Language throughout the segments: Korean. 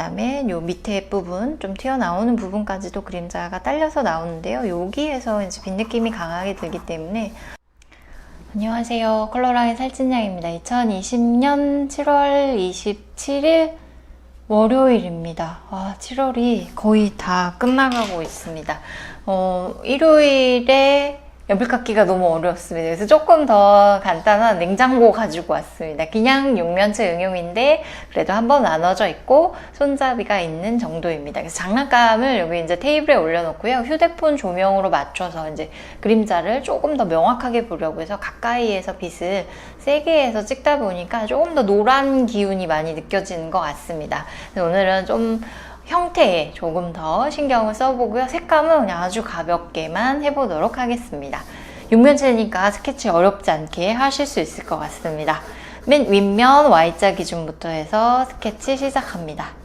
다음에 요 밑에 부분, 좀 튀어나오는 부분까지도 그림자가 딸려서 나오는데요. 여기에서 이제 빈 느낌이 강하게 들기 때문에. 안녕하세요. 컬러랑의 살찐양입니다. 2020년 7월 27일 월요일입니다. 7월이 거의 다 끝나가고 있습니다. 일요일에 연필 깎기가 너무 어려웠습니다. 그래서 조금 더 간단한 냉장고 가지고 왔습니다. 그냥 육면체 응용인데 그래도 한번 나눠져 있고 손잡이가 있는 정도입니다. 그래서 장난감을 여기 이제 테이블에 올려놓고요. 휴대폰 조명으로 맞춰서 이제 그림자를 조금 더 명확하게 보려고 해서 가까이에서 빛을 세게 해서 찍다 보니까 조금 더 노란 기운이 많이 느껴지는 것 같습니다. 오늘은 좀 형태에 조금 더 신경을 써보고요. 색감은 그냥 아주 가볍게만 해보도록 하겠습니다. 육면체니까 스케치 어렵지 않게 하실 수 있을 것 같습니다. 맨 윗면 Y자 기준부터 해서 스케치 시작합니다.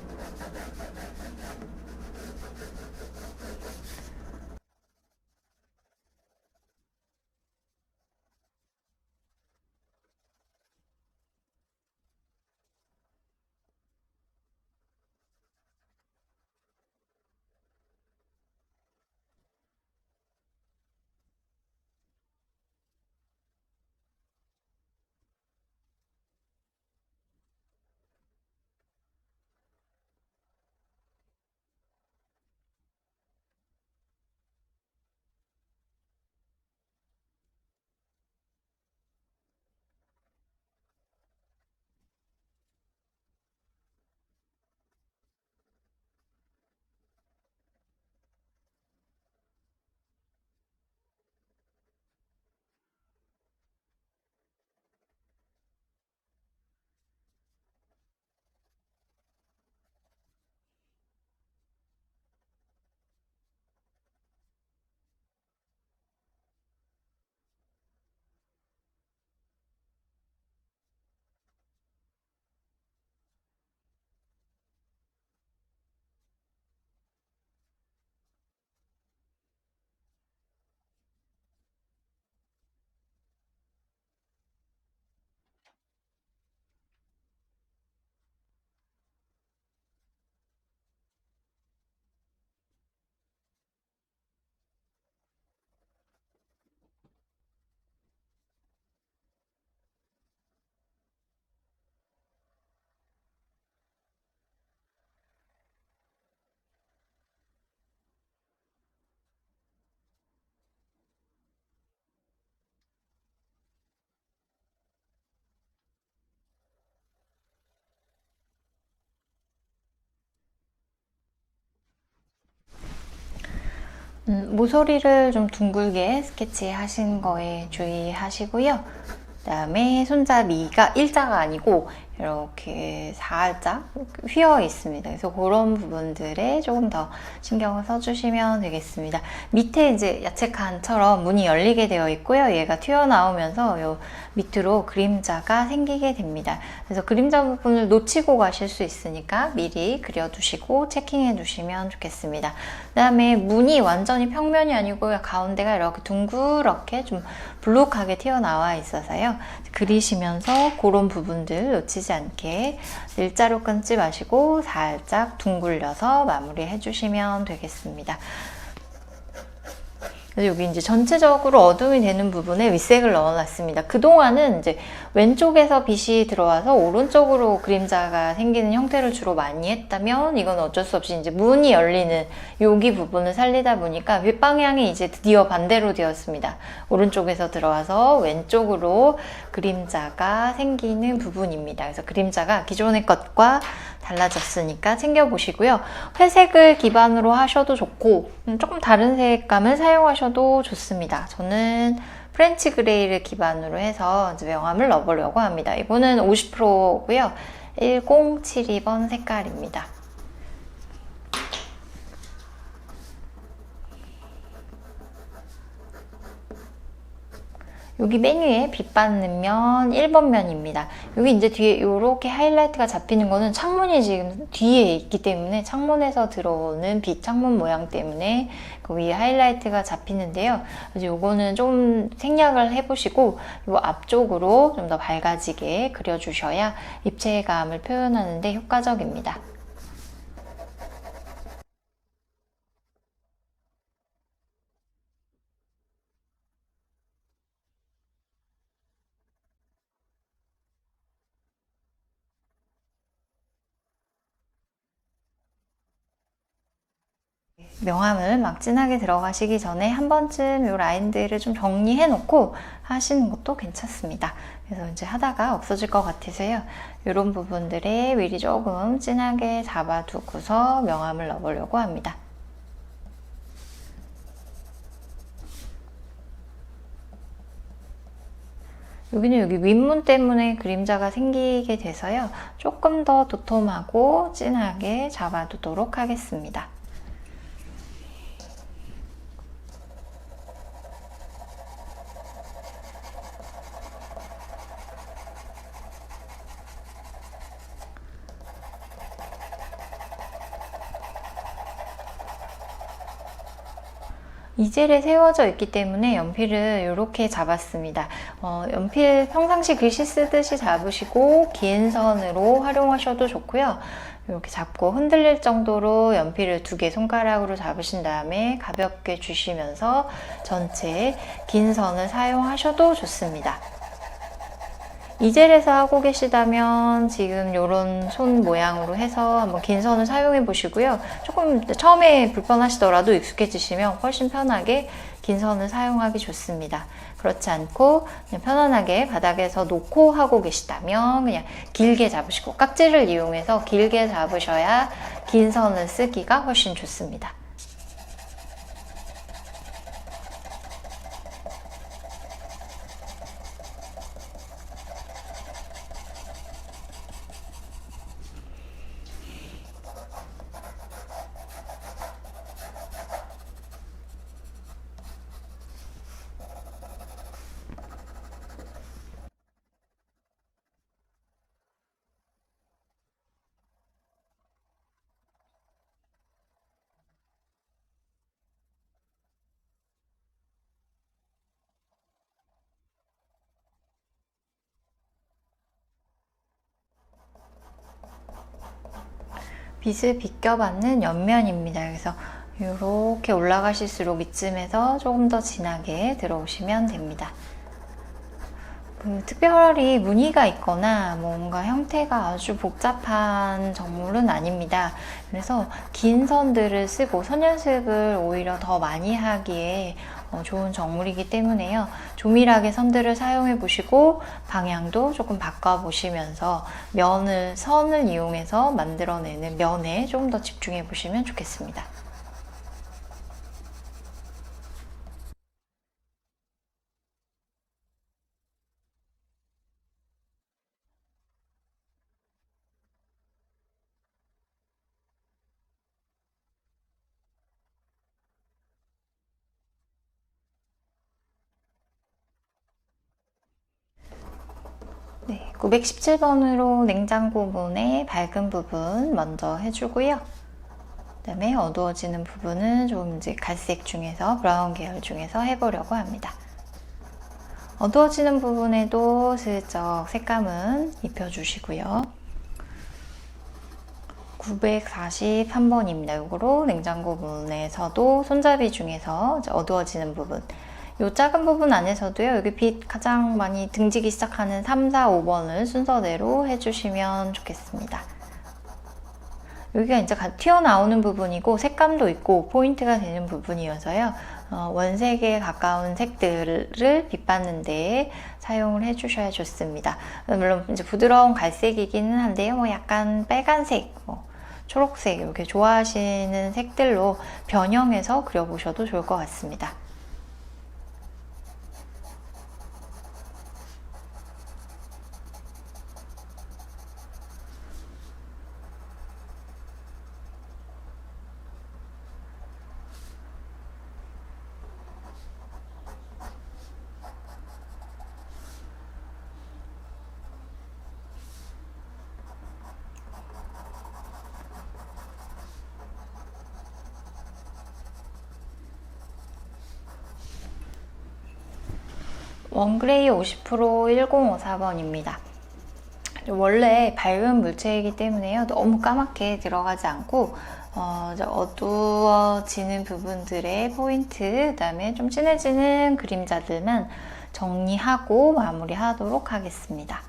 모서리를 좀 둥글게 스케치 하신 거에 주의하시고요. 그 다음에 손잡이가 일자가 아니고 이렇게 살짝 휘어 있습니다. 그래서 그런 부분들에 조금 더 신경을 써주시면 되겠습니다. 밑에 이제 야채칸처럼 문이 열리게 되어 있고요. 얘가 튀어나오면서 요 밑으로 그림자가 생기게 됩니다. 그래서 그림자 부분을 놓치고 가실 수 있으니까 미리 그려두시고 체킹해 두시면 좋겠습니다. 그 다음에 문이 완전히 평면이 아니고 가운데가 이렇게 둥그렇게 좀 블록하게 튀어나와 있어서요. 그리시면서 그런 부분들 놓치지 않게 일자로 끊지 마시고 살짝 둥글려서 마무리해 주시면 되겠습니다. 그래서 여기 이제 전체적으로 어둠이 되는 부분에 윗색을 넣어놨습니다. 그동안은 이제 왼쪽에서 빛이 들어와서 오른쪽으로 그림자가 생기는 형태를 주로 많이 했다면 이건 어쩔 수 없이 이제 문이 열리는 여기 부분을 살리다 보니까 윗방향이 이제 드디어 반대로 되었습니다. 오른쪽에서 들어와서 왼쪽으로 그림자가 생기는 부분입니다. 그래서 그림자가 기존의 것과 달라졌으니까 챙겨보시고요. 회색을 기반으로 하셔도 좋고 조금 다른 색감을 사용하셔도 좋습니다. 저는 프렌치 그레이를 기반으로 해서 이제 명암을 넣어보려고 합니다. 이거는 50%고요. 1072번 색깔입니다. 여기 맨 위에 빛 받는 면 1번 면입니다. 여기 이제 뒤에 이렇게 하이라이트가 잡히는 거는 창문이 지금 뒤에 있기 때문에 창문에서 들어오는 빛 창문 모양 때문에 그 위에 하이라이트가 잡히는데요. 그래서 요거는 좀 생략을 해보시고 요 앞쪽으로 좀 더 밝아지게 그려주셔야 입체감을 표현하는 데 효과적입니다. 명암을 막 진하게 들어가시기 전에 한 번쯤 이 라인들을 좀 정리해 놓고 하시는 것도 괜찮습니다. 그래서 이제 하다가 없어질 것 같아서요. 이런 부분들에 미리 조금 진하게 잡아두고서 명암을 넣어보려고 합니다. 여기는 여기 윗문 때문에 그림자가 생기게 돼서요. 조금 더 도톰하고 진하게 잡아두도록 하겠습니다. 이젤에 세워져 있기 때문에 연필을 이렇게 잡았습니다. 연필 평상시 글씨 쓰듯이 잡으시고 긴 선으로 활용하셔도 좋고요. 이렇게 잡고 흔들릴 정도로 연필을 2개 손가락으로 잡으신 다음에 가볍게 주시면서 전체 긴 선을 사용하셔도 좋습니다. 이젤에서 하고 계시다면 지금 이런 손 모양으로 해서 한번 긴 선을 사용해 보시고요. 조금 처음에 불편하시더라도 익숙해지시면 훨씬 편하게 긴 선을 사용하기 좋습니다. 그렇지 않고 그냥 편안하게 바닥에서 놓고 하고 계시다면 그냥 길게 잡으시고 깍지를 이용해서 길게 잡으셔야 긴 선을 쓰기가 훨씬 좋습니다. 빗을 비껴받는 옆면입니다. 그래서 이렇게 올라가실수록 이쯤에서 조금 더 진하게 들어오시면 됩니다. 특별히 무늬가 있거나 뭔가 형태가 아주 복잡한 정물은 아닙니다. 그래서 긴 선들을 쓰고 선 연습을 오히려 더 많이 하기에 좋은 정물이기 때문에요. 조밀하게 선들을 사용해 보시고 방향도 조금 바꿔 보시면서 선을 이용해서 만들어내는 면에 조금 더 집중해 보시면 좋겠습니다. 네, 917번으로 냉장고 문의 밝은 부분 먼저 해주고요. 그다음에 어두워지는 부분은 좀 이제 갈색 중에서 브라운 계열 중에서 해보려고 합니다. 어두워지는 부분에도 슬쩍 색감은 입혀주시고요. 943번입니다. 이거로 냉장고 부분에서도 손잡이 중에서 어두워지는 부분, 이 작은 부분 안에서도요, 여기 빛 가장 많이 등지기 시작하는 3, 4, 5번을 순서대로 해주시면 좋겠습니다. 여기가 이제 튀어나오는 부분이고 색감도 있고 포인트가 되는 부분이어서요, 원색에 가까운 색들을 빛받는 데에 사용을 해주셔야 좋습니다. 물론 이제 부드러운 갈색이기는 한데요, 약간 빨간색, 초록색 이렇게 좋아하시는 색들로 변형해서 그려보셔도 좋을 것 같습니다. 원그레이 50% 1054번입니다. 원래 밝은 물체이기 때문에요. 너무 까맣게 들어가지 않고 어두워지는 부분들의 포인트, 그다음에 좀 진해지는 그림자들만 정리하고 마무리하도록 하겠습니다.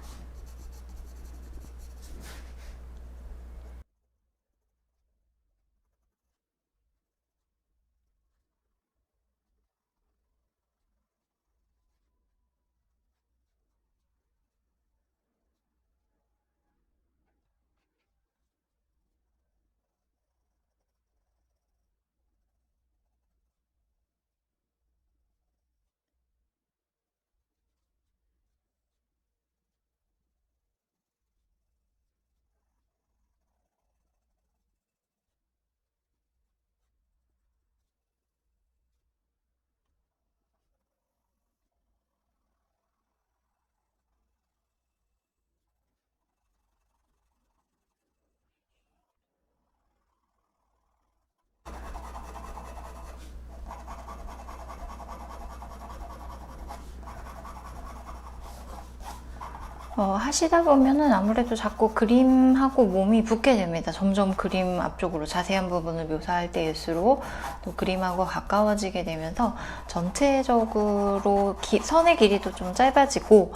하시다 보면은 아무래도 자꾸 그림하고 몸이 붙게 됩니다. 점점 그림 앞쪽으로 자세한 부분을 묘사할 때일수록 또 그림하고 가까워지게 되면서 전체적으로 선의 길이도 좀 짧아지고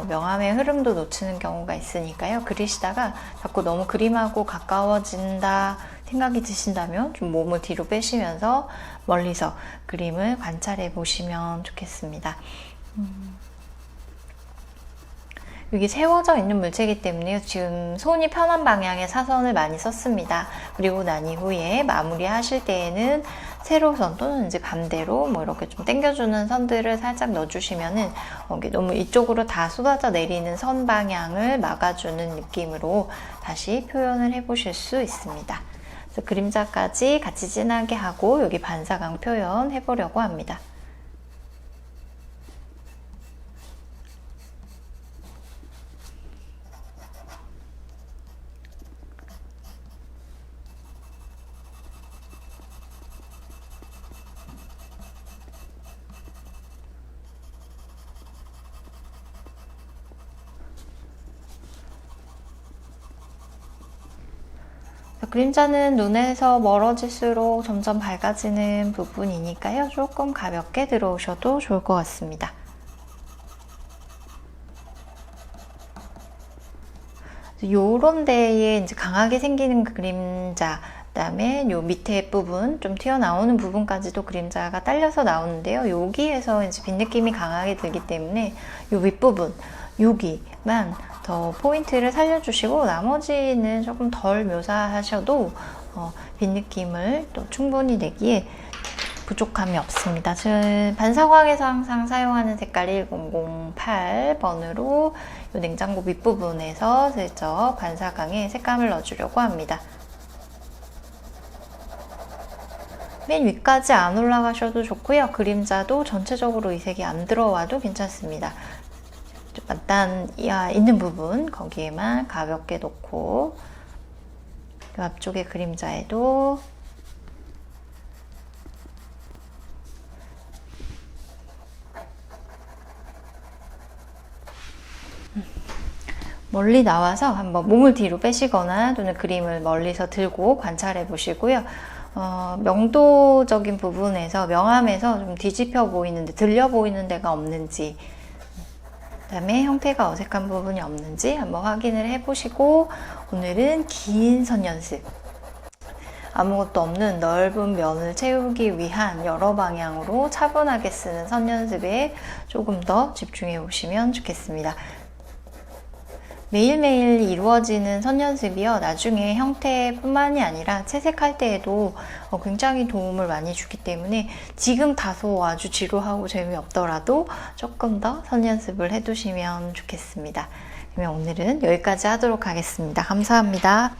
명암의 흐름도 놓치는 경우가 있으니까요. 그리시다가 자꾸 너무 그림하고 가까워진다 생각이 드신다면 좀 몸을 뒤로 빼시면서 멀리서 그림을 관찰해 보시면 좋겠습니다. 여기 세워져 있는 물체이기 때문에 지금 손이 편한 방향의 사선을 많이 썼습니다. 그리고 난 이후에 마무리 하실 때에는 세로선 또는 이제 반대로 뭐 이렇게 좀 당겨주는 선들을 살짝 넣어주시면은 너무 이쪽으로 다 쏟아져 내리는 선 방향을 막아주는 느낌으로 다시 표현을 해보실 수 있습니다. 그래서 그림자까지 같이 진하게 하고 여기 반사광 표현 해보려고 합니다. 그림자는 눈에서 멀어질수록 점점 밝아지는 부분이니까요. 조금 가볍게 들어오셔도 좋을 것 같습니다. 요런 데에 이제 강하게 생기는 그림자, 그다음에 요 밑에 부분, 좀 튀어나오는 부분까지도 그림자가 딸려서 나오는데요. 여기에서 이제 빛 느낌이 강하게 들기 때문에 요 윗부분, 여기만 더 포인트를 살려주시고 나머지는 조금 덜 묘사하셔도 빛 느낌을 또 충분히 내기에 부족함이 없습니다. 저는 반사광에서 항상 사용하는 색깔이 1008번으로 이 냉장고 밑부분에서 슬쩍 반사광에 색감을 넣어주려고 합니다. 맨 위까지 안 올라가셔도 좋고요. 그림자도 전체적으로 이 색이 안 들어와도 괜찮습니다. 좀 맞닿아 있는 부분 거기에만 가볍게 놓고 그 앞쪽의 그림자에도 멀리 나와서 한번 몸을 뒤로 빼시거나 또는 그림을 멀리서 들고 관찰해 보시고요. 명도적인 부분에서 명암에서 좀 뒤집혀 보이는데 들려 보이는 데가 없는지, 그다음에 형태가 어색한 부분이 없는지 한번 확인을 해보시고 오늘은 긴 선 연습, 아무것도 없는 넓은 면을 채우기 위한 여러 방향으로 차분하게 쓰는 선 연습에 조금 더 집중해 보시면 좋겠습니다. 매일매일 이루어지는 선 연습이요, 나중에 형태뿐만이 아니라 채색할 때에도 굉장히 도움을 많이 주기 때문에 지금 다소 아주 지루하고 재미없더라도 조금 더 선 연습을 해두시면 좋겠습니다. 그러면 오늘은 여기까지 하도록 하겠습니다. 감사합니다.